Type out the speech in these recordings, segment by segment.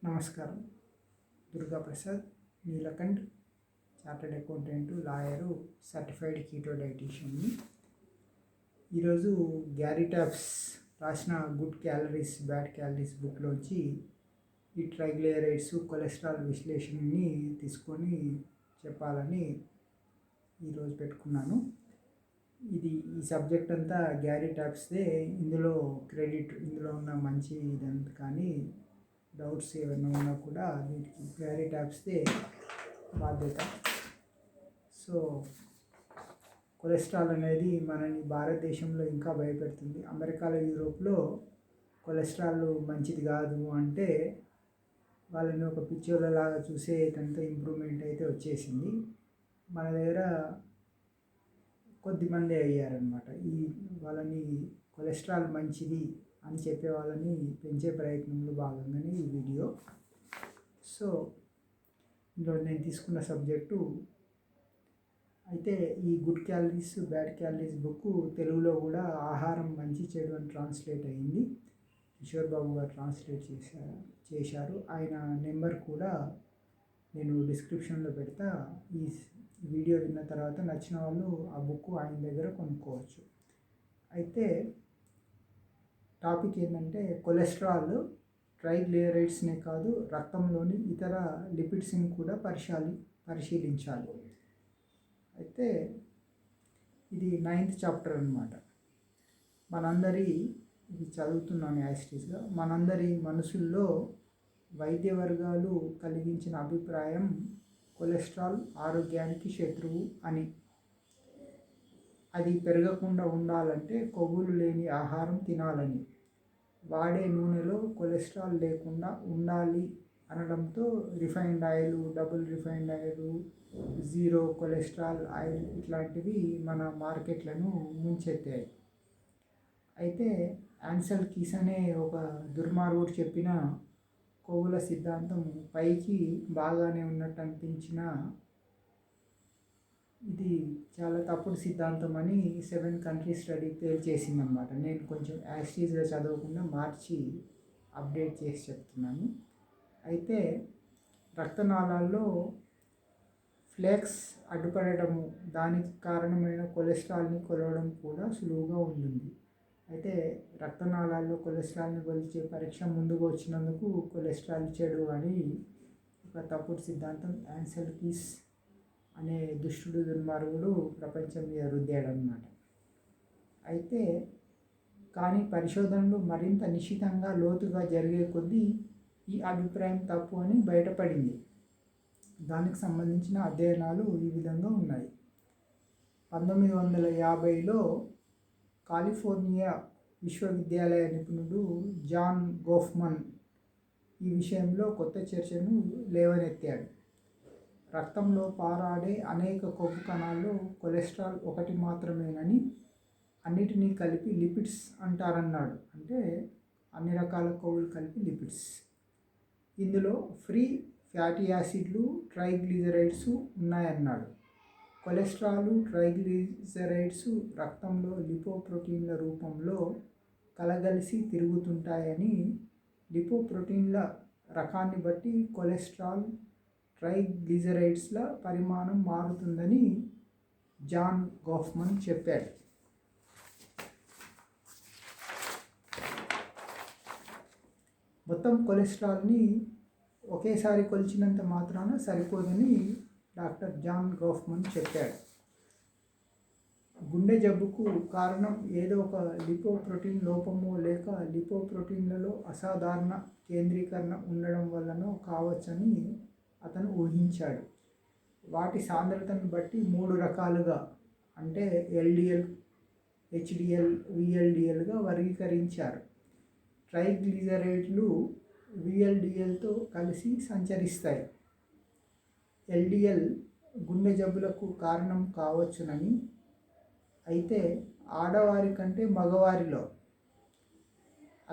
నమస్కారం. Durga Prasad, Neelakanth, chartered accountant, lawyer, certified keto డైటీషియన్ని. ఈరోజు గ్యారీ టాప్స్ రాసిన గుడ్ క్యాలరీస్ బ్యాడ్ క్యాలరీస్ బుక్లోంచి ఈ ట్రైగ్లిజరైడ్స్ కొలెస్ట్రాల్ విశ్లేషణని తీసుకొని చెప్పాలని ఈరోజు పెట్టుకున్నాను. ఈ సబ్జెక్ట్ అంతా గ్యారీ టాప్స్దే. ఇందులో ఇందులో ఉన్న మంచి ఇదంతా కానీ డౌట్స్ ఏమైనా ఉన్నా కూడా వీటికి గ్యారీ టాప్స్దే బాధ్యత. సో కొలెస్ట్రాల్ అనేది మనని భారతదేశంలో ఇంకా భయపెడుతుంది. అమెరికాలో, యూరోప్లో కొలెస్ట్రాల్ మంచిది కాదు అంటే వాళ్ళని ఒక పిచ్చోళ్ళలాగా చూసేటంత ఇంప్రూవ్మెంట్ అయితే వచ్చేసింది. మన దగ్గర కొద్దిమంది అయ్యారనమాట వాళ్ళని కొలెస్ట్రాల్ మంచిది అని చెప్పే వాళ్ళని పెంచే ప్రయత్నంలో భాగంగానే ఈ వీడియో. సో ఇందులో నేను తీసుకున్న సబ్జెక్టు అయితే ఈ good calories bad calories book తెలుగులో కూడా ఆహారం మంచి చెడు అని ట్రాన్స్లేట్ అయ్యింది. కిషోర్ బాబు గారు ట్రాన్స్లేట్ చేశారు. ఆయన నెంబర్ కూడా నేను డిస్క్రిప్షన్లో పెడతా. ఈ వీడియో విన్న తర్వాత నచ్చిన వాళ్ళు ఆ బుక్ ఆయన దగ్గర కొనుక్కోవచ్చు. అయితే టాపిక్ ఏంటంటే కొలెస్ట్రాల్ ట్రైగ్లిజరైడ్స్నే కాదు, రక్తంలోని ఇతర లిపిడ్స్ని కూడా పరిశీలించాలి. అయితే ఇది 9th చాప్టర్ అన్నమాట. ఇది చదువుతున్నాను యాస్టీస్గా. మనందరి మనసుల్లో వైద్య వర్గాలు కలిగించిన అభిప్రాయం కొలెస్ట్రాల్ ఆరోగ్యానికి శత్రువు అని. అది పెరగకుండా ఉండాలంటే కొవ్వులు లేని ఆహారం తినాలని, వాడే నూనెలో కొలెస్ట్రాల్ లేకుండా ఉండాలి అనడంతో refined oil, double refined oil, zero cholesterol oil ఇట్లాంటివి మన మార్కెట్లను ముంచెత్తాయి. అయితే యాన్సెల్ కీస్ అనే ఒక దుర్మార్గుడు చెప్పిన కొవ్వుల సిద్ధాంతం పైకి బాగానే ఉన్నట్టు అనిపించిన ఇది చాలా తప్పుడు సిద్ధాంతం అని 7 కంట్రీస్ స్టడీ తేల్చేసిందనమాట. నేను కొంచెం యాస్టీస్గా చదవకుండా మార్చి అప్డేట్ చేసి చెప్తున్నాను. అయితే రక్తనాళాల్లో ఫ్లేక్స్ అడ్డుపడటము, దానికి కారణమైన కొలెస్ట్రాల్ని కొలవడం కూడా సులువుగా ఉంటుంది. అయితే రక్తనాళాల్లో కొలెస్ట్రాల్ని కొలిచే పరీక్ష ముందుకు వచ్చినందుకు కొలెస్ట్రాల్ చెడు అని ఒక తప్పుడు సిద్ధాంతం యాన్సెల్ కీస్ అనే దుష్టుడు దుర్మార్గుడు ప్రపంచం మీద రుద్దాడనమాట. అయితే కానీ పరిశోధనలు మరింత నిశితంగా లోతుగా జరిగే కొద్దీ ఈ అభిప్రాయం తప్పు అని బయటపడింది. దానికి సంబంధించిన అధ్యయనాలు ఈ విధంగా ఉన్నాయి. 1950లో కాలిఫోర్నియా విశ్వవిద్యాలయ నిపుణుడు జాన్ గోఫ్మన్ ఈ విషయంలో కొత్త చర్చను లేవనెత్తాడు. రక్తంలో పారాడే అనేక కొవ్వు కణాల్లో కొలెస్ట్రాల్ ఒకటి మాత్రమేనని, అన్నిటినీ కలిపి లిపిడ్స్ అంటారన్నాడు. అంటే అన్ని రకాల కొవ్వులు కలిపి లిపిడ్స్. ఇందులో ఫ్రీ ఫ్యాటీ యాసిడ్లు, ట్రైగ్లిజరైడ్స్ ఉన్నాయన్నాడు. కొలెస్ట్రాల్, ట్రైగ్లిజరైడ్స్ రక్తంలో లిపోప్రోటీన్ల రూపంలో కలగలిసి తిరుగుతుంటాయని, లిపోప్రోటీన్ల రకాన్ని బట్టి కొలెస్ట్రాల్, ట్రైగ్లిజరైడ్స్ల పరిమాణం మారుతుందని జాన్ గోఫ్మన్ చెప్పాడు. మొత్తం కొలెస్ట్రాల్ని ఒకేసారి కొలిచినంత మాత్రాన సరిపోదని డాక్టర్ జాన్ గోఫ్మన్ చెప్పాడు. గుండె జబ్బుకు కారణం ఏదో ఒక లిపోప్రోటీన్ లోపమో లేక లిపోప్రోటీన్లలో అసాధారణ కేంద్రీకరణ ఉండడం వల్లనో కావచ్చని అతను ఊహించాడు. వాటి సాంద్రతను బట్టి 3 రకాలుగా అంటే ఎల్డిఎల్, హెచ్డిఎల్, విఎల్డిఎల్గా వర్గీకరించారు. ట్రైగ్లిజరైడ్లు విఎల్డిఎల్తో కలిసి సంచరిస్తాయి. ఎల్డిఎల్ గుండె జబ్బులకు కారణం కావచ్చునని, అయితే ఆడవారి కంటే మగవారిలో,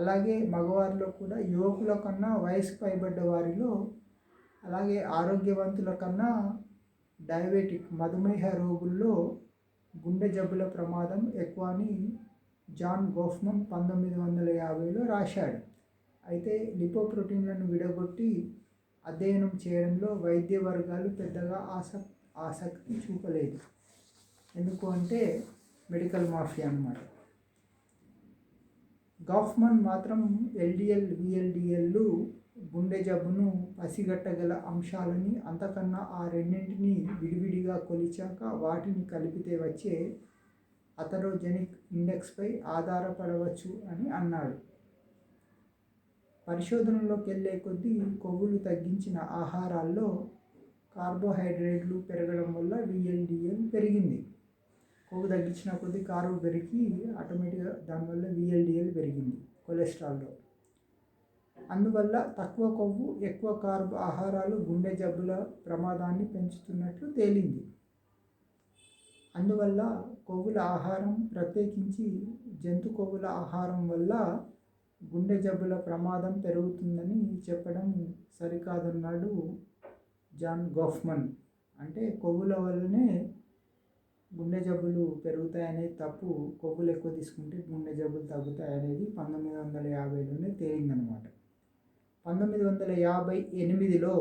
అలాగే మగవారిలో కూడా యువకుల కన్నా వయసు పైబడ్డ వారిలో, అలాగే ఆరోగ్యవంతుల కన్నా డయాబెటిక్ మధుమేహ రోగుల్లో గుండె జబ్బుల ప్రమాదం ఎక్కువ అని జాన్ గోఫ్మన్ 1950లో రాశాడు. అయితే లిపోప్రోటీన్లను విడగొట్టి అధ్యయనం చేయడంలో వైద్య వర్గాలు పెద్దగా ఆసక్తి చూపలేదు. ఎందుకు అంటే మెడికల్ మాఫియా అన్నమాట. గాఫ్మన్ మాత్రం ఎల్డిఎల్, విఎల్డిఎల్లు గుండె జబ్బును పసిగట్టగల అంశాలని, అంతకన్నా ఆ రెండింటిని విడివిడిగా కొలిచాక వాటిని కలిపితే వచ్చే అథెరోజెనిక్ ఇండెక్స్పై ఆధారపడవచ్చు అని అన్నాడు. పరిశోధనలోకి వెళ్ళే కొద్దీ కొవ్వులు తగ్గించిన ఆహారాల్లో కార్బోహైడ్రేట్లు పెరగడం వల్ల విఎల్డిఎల్ పెరిగింది. కొవ్వు తగ్గించిన కొద్దీ కార్బు పెరిగి ఆటోమేటిక్గా దానివల్ల విఎల్డిఎల్ పెరిగింది కొలెస్ట్రాల్లో. అందువల్ల తక్కువ కొవ్వు ఎక్కువ కార్బ్ ఆహారాలు గుండె జబ్బుల ప్రమాదాన్ని పెంచుతున్నట్లు తేలింది. అందువల్ల కొవ్వుల ఆహారం, ప్రత్యేకించి జంతు కొవ్వుల ఆహారం వల్ల గుండె జబ్బుల ప్రమాదం పెరుగుతుందని చెప్పడం సరికాదన్నాడు జాన్ గాఫ్మన్. అంటే కొవ్వుల వల్లనే గుండె జబ్బులు పెరుగుతాయనేది తప్పు, కొవ్వులు ఎక్కువ తీసుకుంటే గుండె జబ్బులు తగ్గుతాయనేది 1950లోనే తేలిందనమాట. 1958లో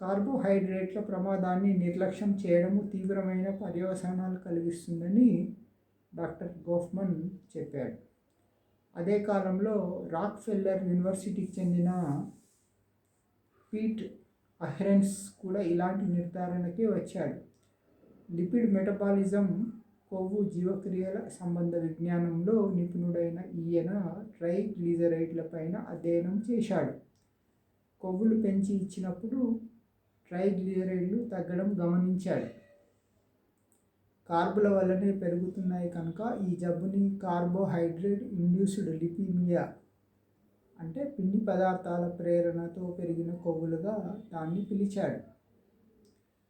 కార్బోహైడ్రేట్ల ప్రమాదాన్ని నిర్లక్ష్యం చేయడము తీవ్రమైన పర్యవసానాలు కలిగిస్తుందని డాక్టర్ గాఫ్మన్ చెప్పాడు. అదే కాలంలో రాక్ఫెల్లర్ యూనివర్సిటీకి చెందిన పీట్ అహెరెన్స్ కూడా ఇలాంటి నిర్ధారణకే వచ్చాడు. లిపిడ్ మెటబాలిజం, కొవ్వు జీవక్రియల సంబంధ విజ్ఞానంలో నిపుణుడైన ఈయన ట్రైగ్లిజరైడ్ల పైన అధ్యయనం చేశాడు. కొవ్వులు పెంచి ఇచ్చినప్పుడు ట్రైగ్లిజరైడ్లు తగ్గడం గమనించాడు. కార్బుల వల్లనే పెరుగుతున్నాయి కనుక ఈ జబ్బుని కార్బోహైడ్రేట్ ఇండ్యూస్డ్ లిపిమియా, అంటే పిండి పదార్థాల ప్రేరణతో పెరిగిన కొవ్వులుగా దాన్ని పిలిచాడు.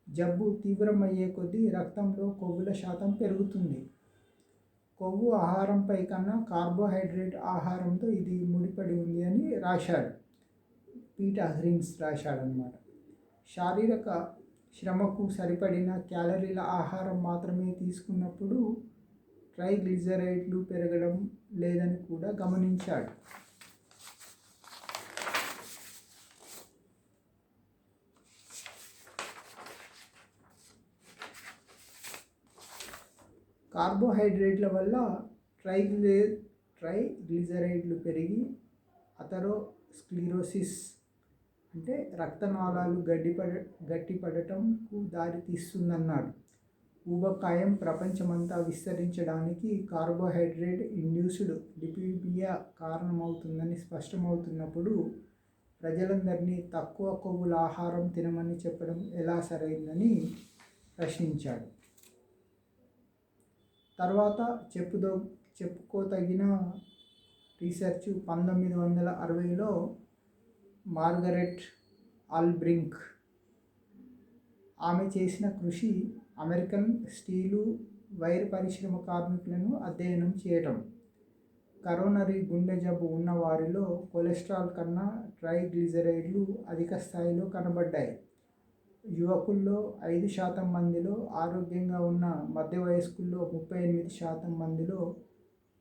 జబ్బు తీవ్రమయ్యే కొద్దీ రక్తంలో కొవ్వుల శాతం పెరుగుతుంది. కొవ్వు ఆహారంపై కన్నా కార్బోహైడ్రేట్ ఆహారంతో ఇది ముడిపడి ఉంది అని రాశాడు. పీట్ అహెరెన్స్ రాశాడనమాట. శారీరక శ్రమకు సరిపడిన క్యాలరీల ఆహారం మాత్రమే తీసుకున్నప్పుడు ట్రైగ్లిజరైడ్లు పెరగడం లేదని కూడా గమనించాడు. కార్బోహైడ్రేట్ల వల్ల ట్రైగ్లిజరైడ్లు పెరిగి అథెరోస్క్లిరోసిస్, అంటే రక్తనాళాలు గట్టిపడటంకు దారి తీస్తుందన్నాడు. ఊబకాయం ప్రపంచమంతా విస్తరించడానికి కార్బోహైడ్రేట్ ఇండ్యూస్డ్ లిపిమియా కారణమవుతుందని స్పష్టమవుతున్నప్పుడు ప్రజలందరినీ తక్కువ కొవ్వుల ఆహారం తినమని చెప్పడం ఎలా సరైందని ప్రశ్నించాడు. తర్వాత చెప్పుకోదగిన రీసెర్చ్ 1960లో మార్గరెట్ ఆల్బ్రింక్ ఆమె చేసిన కృషి అమెరికన్ స్టీలు వైర్ పరిశ్రమ కార్మికులను అధ్యయనం చేయడం. కరోనరీ గుండె జబ్బు ఉన్న వారిలో కొలెస్ట్రాల్ కన్నా ట్రైగ్లిజరైడ్లు అధిక స్థాయిలో కనబడ్డాయి. యువకుల్లో 5% మందిలో, ఆరోగ్యంగా ఉన్న మధ్య వయస్కుల్లో 38% మందిలో,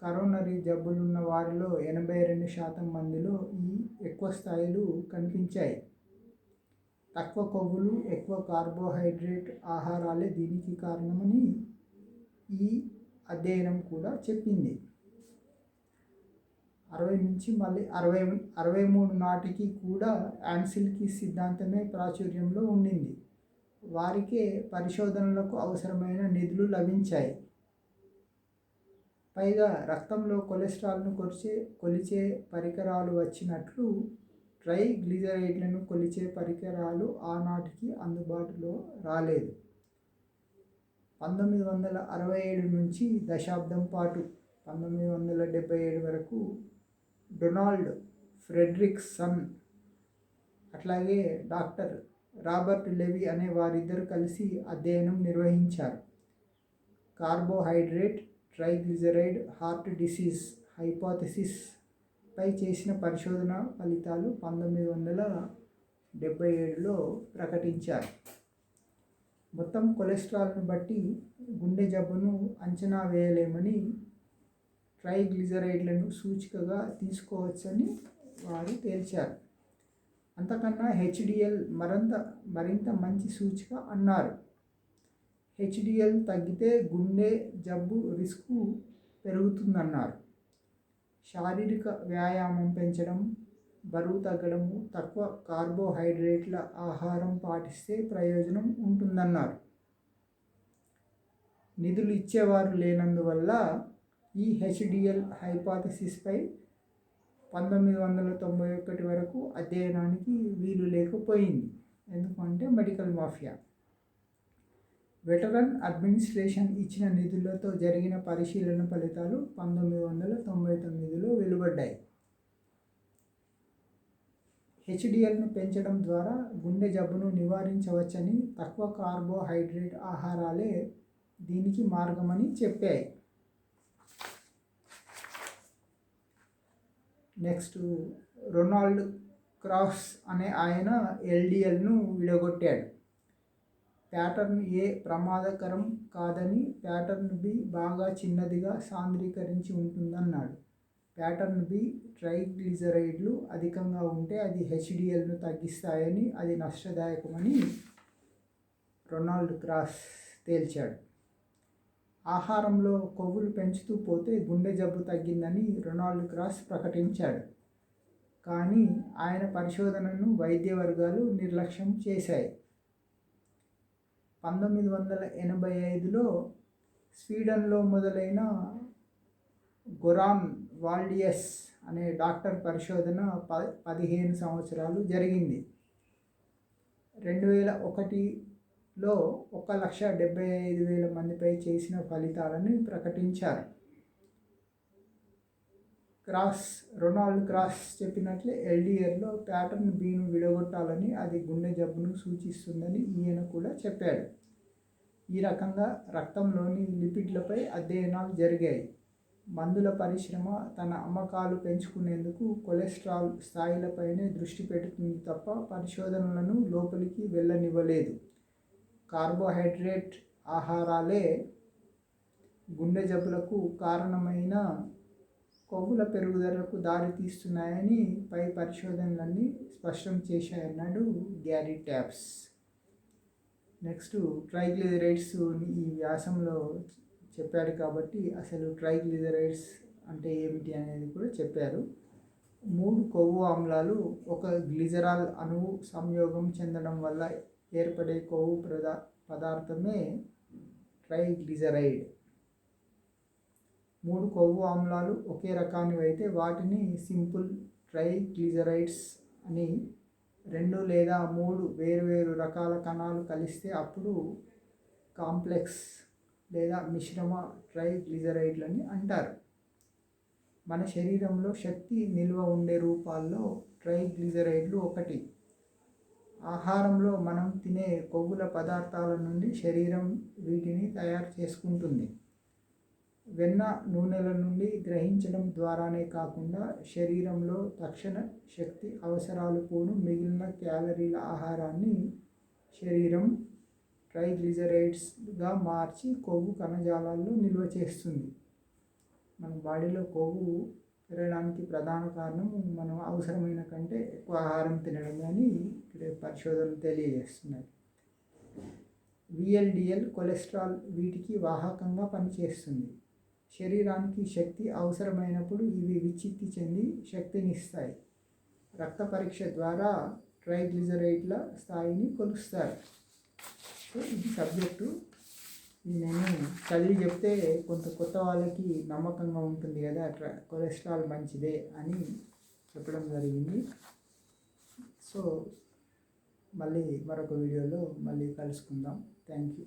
కరోనరీ జబ్బులున్న వారిలో 82% మందిలో ఈ ఎక్కువ స్థాయిలు కనిపించాయి. తక్కువ కొవ్వులు, ఎక్కువ కార్బోహైడ్రేట్ ఆహారాలే దీనికి కారణమని ఈ అధ్యయనం కూడా చెప్పింది. 60 నుంచి మళ్ళీ 63 నాటికి కూడా యాన్సిల్కి సిద్ధాంతమే ప్రాచుర్యంలో ఉండింది. వారికే పరిశోధనలకు అవసరమైన నిధులు లభించాయి. పైగా రక్తంలో కొలెస్ట్రాల్ను కొలిచే పరికరాలు వచ్చినట్లు ట్రైగ్లిజరైడ్లను కొలిచే పరికరాలు ఆనాటికి అందుబాటులో రాలేదు. 1967 నుంచి దశాబ్దం పాటు 1977 వరకు డొనాల్డ్ ఫ్రెడ్రిక్సన్ అట్లాగే డాక్టర్ రాబర్ట్ లెవీ అనే వారిద్దరు కలిసి అధ్యయనం నిర్వహించారు. Carbohydrate, triglyceride, heart disease hypothesis పై చేసిన పరిశోధన ఫలితాలు 1977లో ప్రకటించారు. మొత్తం కొలెస్ట్రాల్ను బట్టి గుండె జబ్బును అంచనా వేయలేమని ట్రైగ్లిజరైడ్లను సూచికగా తీసుకోవచ్చని వారు తేల్చారు. అంతకన్నా హెచ్డిఎల్ మరింత మంచి సూచిక అన్నారు. హెచ్డిఎల్ తగ్గితే గుండె జబ్బు రిస్కు పెరుగుతుందన్నారు. శారీరక వ్యాయామం పెంచడం, బరువు తగ్గడము, తక్కువ కార్బోహైడ్రేట్ల ఆహారం పాటిస్తే ప్రయోజనం ఉంటుందన్నారు. నిధులు ఇచ్చేవారు లేనందువల్ల ఈ హెచ్డిఎల్ హైపోథసిస్పై 1991 వరకు అధ్యయనానికి వీలు లేకపోయింది. ఎందుకంటే మెడికల్ మాఫియా. వెటరన్ అడ్మినిస్ట్రేషన్ ఇచ్చిన నిధులతో జరిగిన పరిశీలన ఫలితాలు 1999లో వెలువడ్డాయి. హెచ్డిఎల్ను పెంచడం ద్వారా గుండె జబ్బును నివారించవచ్చని, తక్కువ కార్బోహైడ్రేట్ ఆహారాలే దీనికి మార్గమని చెప్పాయి. నెక్స్ట్, రొనాల్డ్ క్రాఫ్ట్స్ అనే ఆయన ఎల్డిఎల్ను విడగొట్టాడు. ప్యాటర్న్ ఏ ప్రమాదకరం కాదని, ప్యాటర్న్ బి బాగా చిన్నదిగా సాంద్రీకరించి ఉంటుందన్నాడు. ప్యాటర్న్ బి ట్రైగ్లిజరైడ్లు అధికంగా ఉంటే అది హెచ్డిఎల్ను తగ్గిస్తాయని, అది నష్టదాయకమని రొనాల్డ్ క్రాఫ్ట్స్ తేల్చాడు. ఆహారంలో కొవ్వులు పెంచుతూ పోతే గుండె జబ్బు తగ్గిందని రొనాల్డ్ క్రాఫ్ట్స్ ప్రకటించాడు. కానీ ఆయన పరిశోధనను వైద్య వర్గాలు నిర్లక్ష్యం చేశాయి. 1985లో స్వీడన్లో మొదలైన గొరాన్ వాల్డియస్ అనే డాక్టర్ పరిశోధన 15 సంవత్సరాలు జరిగింది. 2001లో 1,75,000 మందిపై చేసిన ఫలితాలను ప్రకటించారు. రొనాల్డ్ క్రాఫ్ట్స్ చెప్పినట్లే ఎల్డిఎల్లో ప్యాటర్న్ బిను విడగొట్టాలని, అది గుండె జబ్బును సూచిస్తుందని ఈయన కూడా చెప్పాడు. ఈ రకంగా రక్తంలోని లిపిడ్లపై అధ్యయనాలు జరిగాయి. మందుల పరిశ్రమ తన అమ్మకాలు పెంచుకునేందుకు కొలెస్ట్రాల్ స్థాయిలపైనే దృష్టి పెడుతుంది తప్ప పరిశోధనలను లోపలికి వెళ్ళనివ్వలేదు. కార్బోహైడ్రేట్ ఆహారాలే గుండె జబ్బులకు కారణమైన కొవ్వుల పెరుగుదలకు దారితీస్తున్నాయని పై పరిశోధనలన్నీ స్పష్టం చేశాయన్నాడు గ్యారీ ట్యాప్స్. నెక్స్ట్, ట్రైగ్లిజరైడ్స్ ఈ వ్యాసంలో చెప్పాడు కాబట్టి అసలు ట్రైగ్లిజరైడ్స్ అంటే ఏమిటి అనేది కూడా చెప్పారు. 3 కొవ్వు ఆమ్లాలు ఒక గ్లిజరాల్ అణువు సంయోగం చెందడం వల్ల ఏర్పడే కొవ్వు పదార్థమే ట్రైగ్లిజరైడ్. 3 కొవ్వు ఆమ్లాలు ఒకే రకానివైతే వాటిని సింపుల్ ట్రైగ్లిజరైడ్స్ అని, 2 లేదా 3 వేర్వేరు రకాల కణాలు కలిస్తే అప్పుడు కాంప్లెక్స్ లేదా మిశ్రమ ట్రైగ్లిజరైడ్లని అంటారు. మన శరీరంలో శక్తి నిల్వ ఉండే రూపాల్లో ట్రైగ్లిజరైడ్లు ఒకటి. ఆహారంలో మనం తినే కొవ్వుల పదార్థాల నుండి శరీరం వీటిని తయారు చేసుకుంటుంది. వెన్న, నూనెల నుండి గ్రహించడం ద్వారానే కాకుండా శరీరంలో తక్షణ శక్తి అవసరాలు పోను మిగిలిన క్యాలరీల ఆహారాన్ని శరీరం ట్రైగ్లిజరైడ్స్గా మార్చి కొవ్వు కణజాలాల్లో నిల్వ చేస్తుంది. మన బాడీలో కొవ్వు పెరగడానికి ప్రధాన కారణం మనం అవసరమైన కంటే ఎక్కువ ఆహారం తినడం అని పరిశోధనలు తెలియజేస్తున్నాయి. విఎల్డిఎల్ కొలెస్ట్రాల్ వీటికి వాహకంగా పనిచేస్తుంది. శరీరానికి శక్తి అవసరమైనప్పుడు ఇవి విచ్ఛిత్తి చెంది శక్తినిస్తాయి. రక్త పరీక్ష ద్వారా ట్రైగ్లిజరైడ్ల స్థాయిని కొలుస్తారు. సో ఇది సబ్జెక్టు. నేను చదివి చెప్తే కొత్త వాళ్ళకి నమ్మకంగా ఉంటుంది కదా, కొలెస్ట్రాల్ మంచిదే అని చెప్పడం జరిగింది. సో మళ్ళీ మరొక వీడియోలో మళ్ళీ కలుసుకుందాం. Thank you.